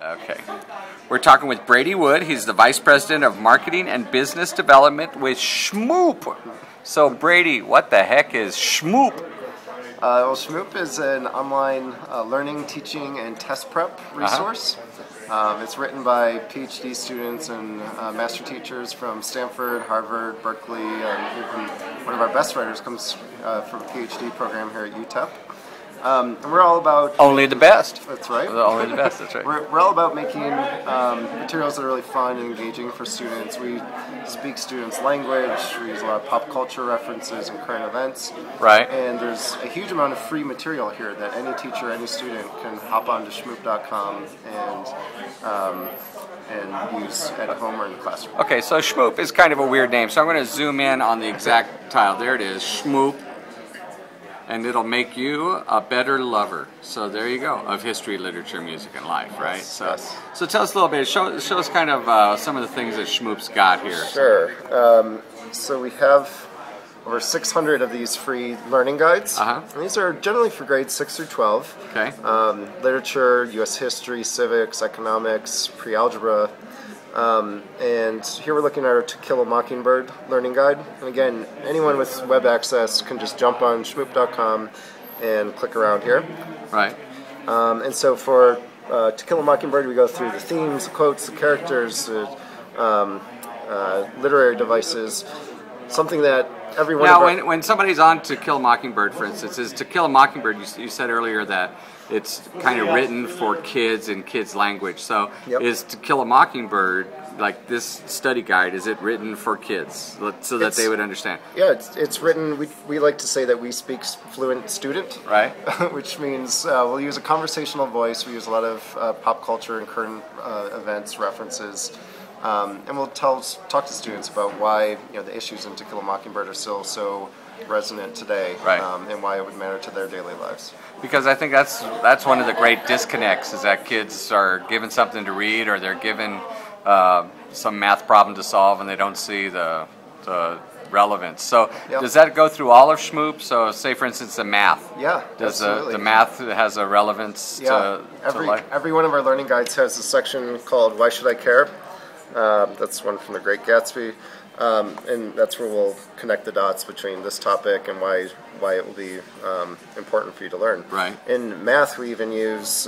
Okay. We're talking with Brady Wood. He's the Vice President of Marketing and Business Development with Shmoop. So, Brady, what the heck is Shmoop? Well, Shmoop is an online learning, teaching, and test prep resource. It's written by PhD students and master teachers from Stanford, Harvard, Berkeley, and even one of our best writers comes from a PhD program here at UTEP. And we're all about... Only the best. That's right. Only the best, that's right. We're all about making materials that are really fun and engaging for students. We speak students' language, we use a lot of pop culture references and current events. Right. And there's a huge amount of free material here that any teacher, any student can hop onto shmoop.com and use at home or in the classroom. Okay, so Shmoop is kind of a weird name, so I'm going to zoom in on the exact tile. There it is, Shmoop. And it'll make you a better lover. So there you go, of history, literature, music, and life, right? Yes, So, yes. so tell us a little bit. Show us kind of some of the things that Shmoop's got here. Sure. So we have over 600 of these free learning guides. And these are generally for grades 6 through 12. Okay. Literature, U.S. history, civics, economics, pre-algebra. And here we're looking at our To Kill a Mockingbird learning guide. And again, anyone with web access can just jump on shmoop.com and click around here. Right. And so for To Kill a Mockingbird, we go through the themes, the quotes, the characters, the literary devices, something that everyone... Now, when somebody's on To Kill a Mockingbird, for instance, is To Kill a Mockingbird, you said earlier that it's kind of written for kids in kids' language. So is To Kill a Mockingbird, like this study guide, is it written for kids so that they would understand? Yeah, it's written, we like to say that we speak fluent student. Right. Which means we'll use a conversational voice, we use a lot of pop culture and current events, references. And we'll talk to students about why the issues in To Kill a Mockingbird are still so resonant today, and why it would matter to their daily lives. Because I think that's one of the great disconnects, is that kids are given something to read, or they're given some math problem to solve, and they don't see the relevance. So does that go through all of Shmoop? So say, for instance, the math. Yeah, does absolutely. The math has a relevance to life? Every one of our learning guides has a section called Why Should I Care? That's one from The Great Gatsby. And that's where we'll connect the dots between this topic and why it will be important for you to learn. Right. In math, we even use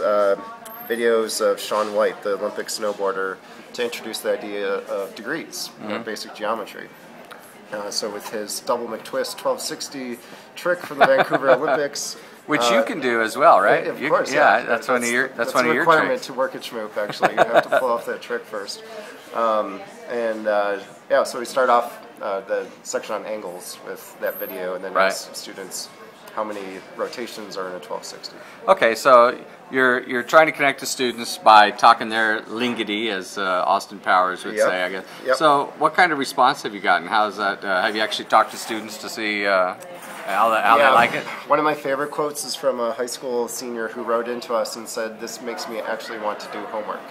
videos of Shaun White, the Olympic snowboarder, to introduce the idea of degrees, basic geometry. So with his double McTwist 1260 trick from the Vancouver Olympics. Which you can do as well, right? Of course, yeah. That's one of your tricks. That's a requirement to work at Shmoop, actually. You have to pull off that trick first. So we start off the section on angles with that video, and then ask students how many rotations are in a 1260. Okay, so you're trying to connect to students by talking their linguity, as Austin Powers would say, I guess. So what kind of response have you gotten? How's that? Have you actually talked to students to see how they like it? One of my favorite quotes is from a high school senior who wrote into us and said, "This makes me actually want to do homework."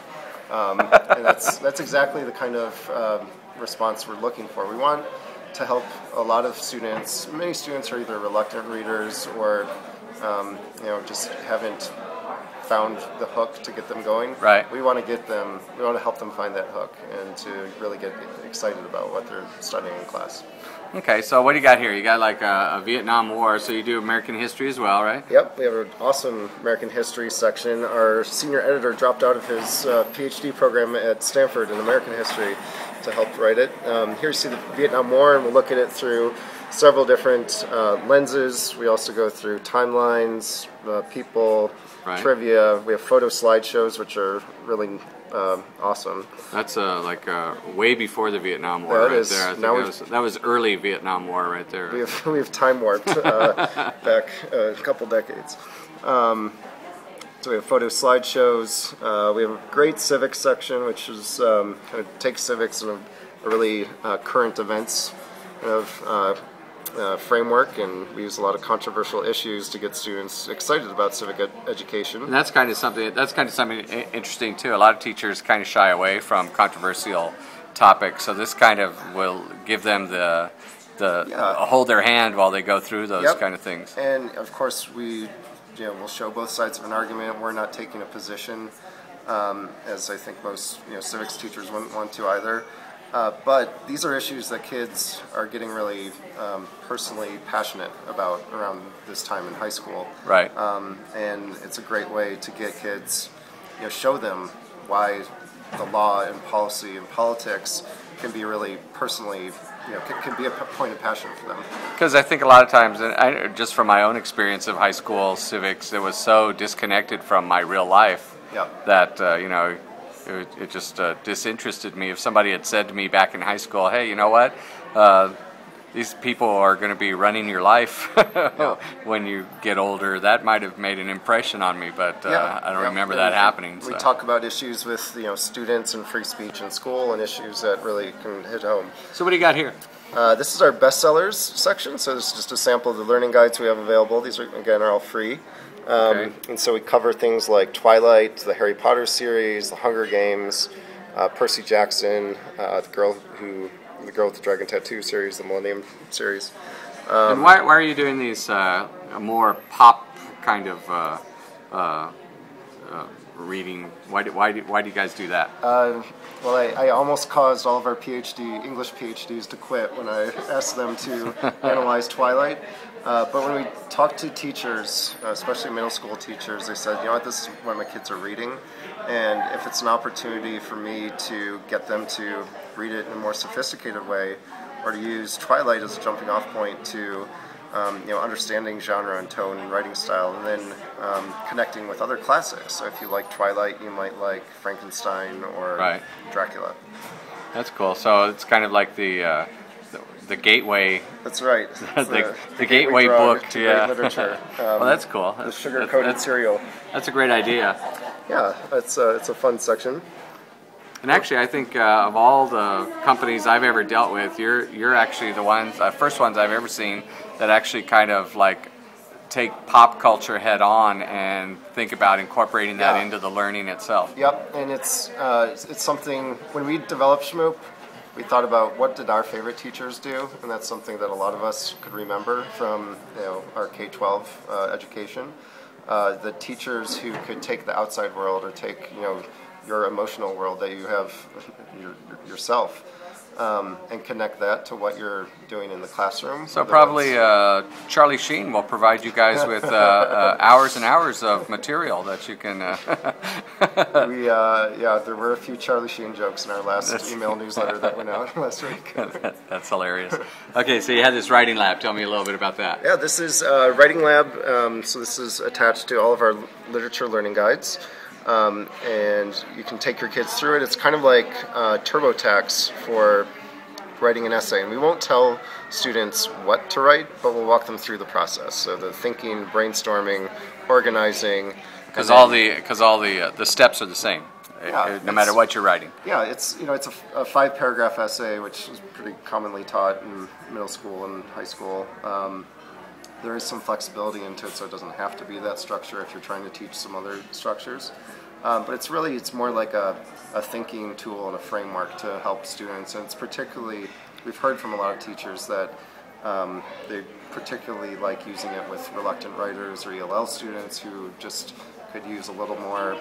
And that's exactly the kind of response we're looking for. We want to help a lot of students. Many students are either reluctant readers or just haven't found the hook to get them going. Right. We want to help them find that hook and to really get excited about what they're studying in class. Okay, so what do you got here? You got like a Vietnam War, so you do American history as well, right? Yep, we have an awesome American history section. Our senior editor dropped out of his PhD program at Stanford in American history to help write it. Here you see the Vietnam War, and we'll look at it through several different lenses. We also go through timelines, people, trivia. We have photo slideshows, which are really awesome. That's way before the Vietnam War right there. I think that was early Vietnam War right there. We have time warped back a couple decades. So we have photo slideshows. We have a great civics section, which is kind of takes civics in a really current events framework, and we use a lot of controversial issues to get students excited about civic education. And that's kind of something interesting too. A lot of teachers kind of shy away from controversial topics, so this kind of will give them hold their hand while they go through those kind of things. And of course we'll show both sides of an argument. We're not taking a position. as I think most civics teachers wouldn't want to either. But these are issues that kids are getting really personally passionate about around this time in high school. Right. And it's a great way to get kids, show them why the law and policy and politics can be really personally, can be a point of passion for them. Because I think a lot of times, and just from my own experience of high school civics, it was so disconnected from my real life that, it just disinterested me. If somebody had said to me back in high school, hey, you know what, these people are going to be running your life when you get older, that might have made an impression on me, but I don't remember that happening. We talk about issues with students and free speech in school, and issues that really can hit home. So what do you got here? This is our bestsellers section, so this is just a sample of the learning guides we have available. These are, again, are all free. And so we cover things like Twilight, the Harry Potter series, the Hunger Games, Percy Jackson, the Girl with the Dragon Tattoo series, the Millennium series. And why are you doing these more pop kind of reading? Why do you guys do that? Well, I almost caused all of our English PhDs to quit when I asked them to analyze Twilight. But when we talked to teachers, especially middle school teachers, they said, this is what my kids are reading. And if it's an opportunity for me to get them to read it in a more sophisticated way, or to use Twilight as a jumping off point to understanding genre and tone and writing style, and then connecting with other classics. So if you like Twilight, you might like Frankenstein or Dracula. That's cool. So it's kind of like the gateway. That's right. The gateway book to literature. Well, that's cool. The sugar-coated cereal. That's a great idea. Yeah, it's a fun section. And actually, I think of all the companies I've ever dealt with, you're actually the first ones I've ever seen that actually kind of like take pop culture head on and think about incorporating that into the learning itself. Yep, and it's something, when we developed Shmoop, we thought about what did our favorite teachers do, and that's something that a lot of us could remember from our K-12 education. The teachers who could take the outside world, or take your emotional world that you have yourself, and connect that to what you're doing in the classroom. So probably Charlie Sheen will provide you guys with hours and hours of material that you can... there were a few Charlie Sheen jokes in our last email newsletter that went out last week. That's hilarious. Okay, so you had this writing lab. Tell me a little bit about that. Yeah, this is Writing Lab. So this is attached to all of our literature learning guides. And you can take your kids through it. It's kind of like TurboTax for writing an essay. And we won't tell students what to write, but we'll walk them through the process. So the thinking, brainstorming, organizing. Because all the steps are the same, no matter what you're writing. Yeah, it's a 5-paragraph essay, which is pretty commonly taught in middle school and high school. There is some flexibility into it, so it doesn't have to be that structure if you're trying to teach some other structures. But it's more like a thinking tool and a framework to help students. And it's particularly, we've heard from a lot of teachers that they particularly like using it with reluctant writers or ELL students who just could use a little more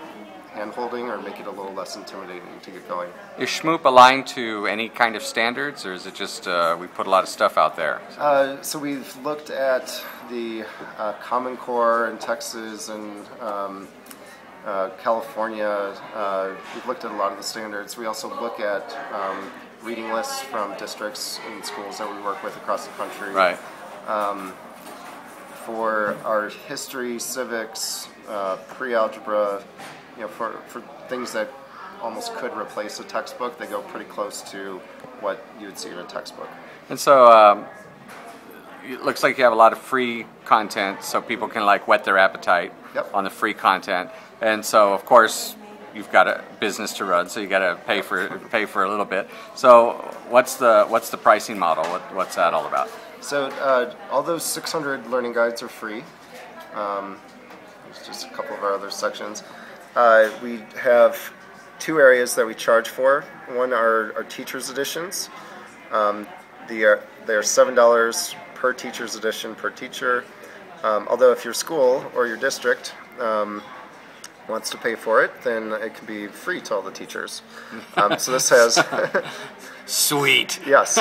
hand-holding or make it a little less intimidating to get going. Is Shmoop aligned to any kind of standards, or is it just we put a lot of stuff out there? So we've looked at the Common Core in Texas and California. We've looked at a lot of the standards. We also look at reading lists from districts and schools that we work with across the country. Right. For our history, civics, pre-algebra, for things that almost could replace a textbook, they go pretty close to what you would see in a textbook. And so it looks like you have a lot of free content, so people can whet their appetite on the free content. And so, of course, you've got a business to run, so you got to pay for a little bit. So, what's the pricing model? What's that all about? So, all those 600 learning guides are free. There's just a couple of our other sections. We have 2 areas that we charge for. One are our teachers' editions. They are $7 per teacher's edition per teacher. Although if your school or your district wants to pay for it, then it can be free to all the teachers. So this has... Sweet. Yes.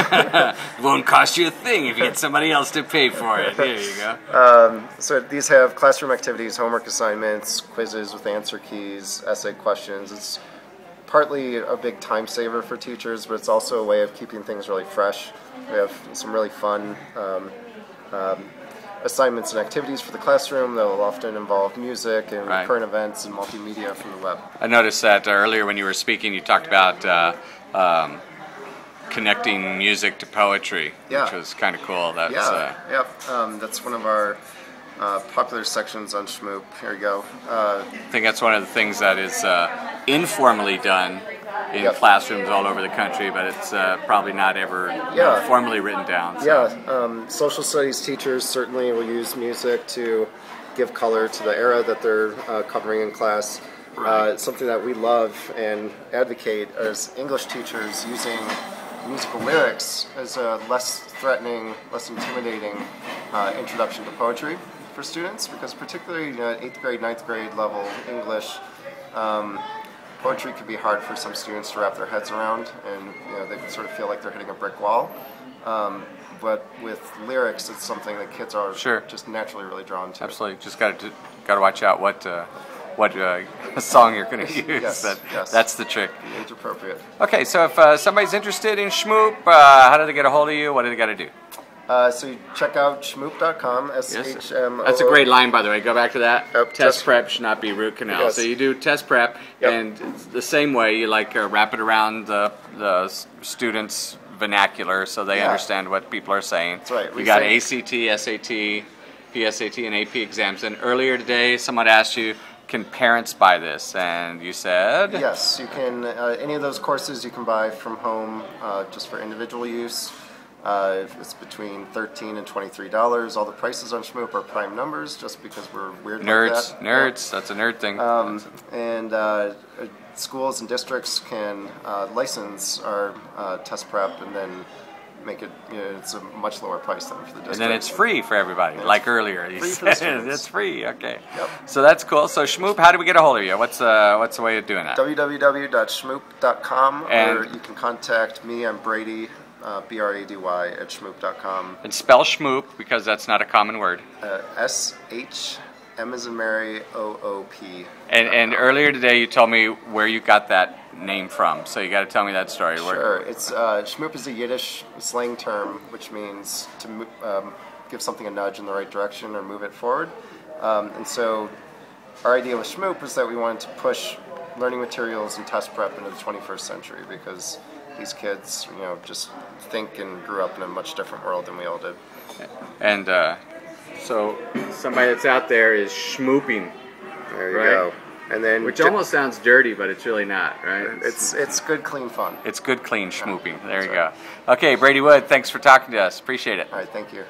Won't cost you a thing if you get somebody else to pay for it. There you go. So these have classroom activities, homework assignments, quizzes with answer keys, essay questions. It's partly a big time saver for teachers, but it's also a way of keeping things really fresh. We have some really fun assignments and activities for the classroom that will often involve music and current events and multimedia from the web. I noticed that earlier when you were speaking, you talked about connecting music to poetry, which was kind of cool. That's, that's one of our popular sections on Shmoop. Here you go. I think that's one of the things that is informally done in classrooms all over the country, but it's probably not ever formally written down. So. Social studies teachers certainly will use music to give color to the era that they're covering in class. It's something that we love and advocate as English teachers, using musical lyrics as a less threatening, less intimidating introduction to poetry for students, because particularly at 8th grade, 9th grade level English, poetry can be hard for some students to wrap their heads around, and they sort of feel like they're hitting a brick wall. But with lyrics, it's something that kids are just naturally really drawn to. Absolutely, just got to watch out what song you're going to use. That's the trick. Age appropriate. Okay, so if somebody's interested in Shmoop, how do they get a hold of you? What do they got to do? So you check out shmoop.com, S-H-M-O-O. That's a great line, by the way. Go back to that. Test prep should not be root canal. Yes. So you do test prep, and the same way you wrap it around the students' vernacular so they understand what people are saying. That's right. You got ACT, SAT, PSAT, and AP exams. And earlier today, someone asked you, can parents buy this? And you said? Yes, you can. Any of those courses you can buy from home just for individual use. It's between $13 and $23. All the prices on Shmoop are prime numbers, just because we're weird nerds, like that. Nerds, that's a nerd thing. And schools and districts can license our test prep and then make it, it's a much lower price than for the district. And then it's free for everybody, like earlier. You said it's free, okay. Yep. So that's cool. So Shmoop, how do we get a hold of you? What's the way of doing that? www.shmoop.com, or you can contact me. I'm Brady, B-R-A-D-Y, at shmoop.com. And spell Shmoop, because that's not a common word. S-H-M as in Mary, O-O-P. And earlier today you told me where you got that name from, so you got to tell me that story. Sure. It's Shmoop is a Yiddish slang term which means to give something a nudge in the right direction or move it forward. And so our idea with Shmoop is that we wanted to push learning materials and test prep into the 21st century, because these kids, just think and grew up in a much different world than we all did. And so somebody that's out there is schmooping. There you go. And then which almost sounds dirty, but it's really not, right? It's good, clean fun. It's good, clean schmooping. There you go. Okay, Brady Wood, thanks for talking to us. Appreciate it. All right, thank you.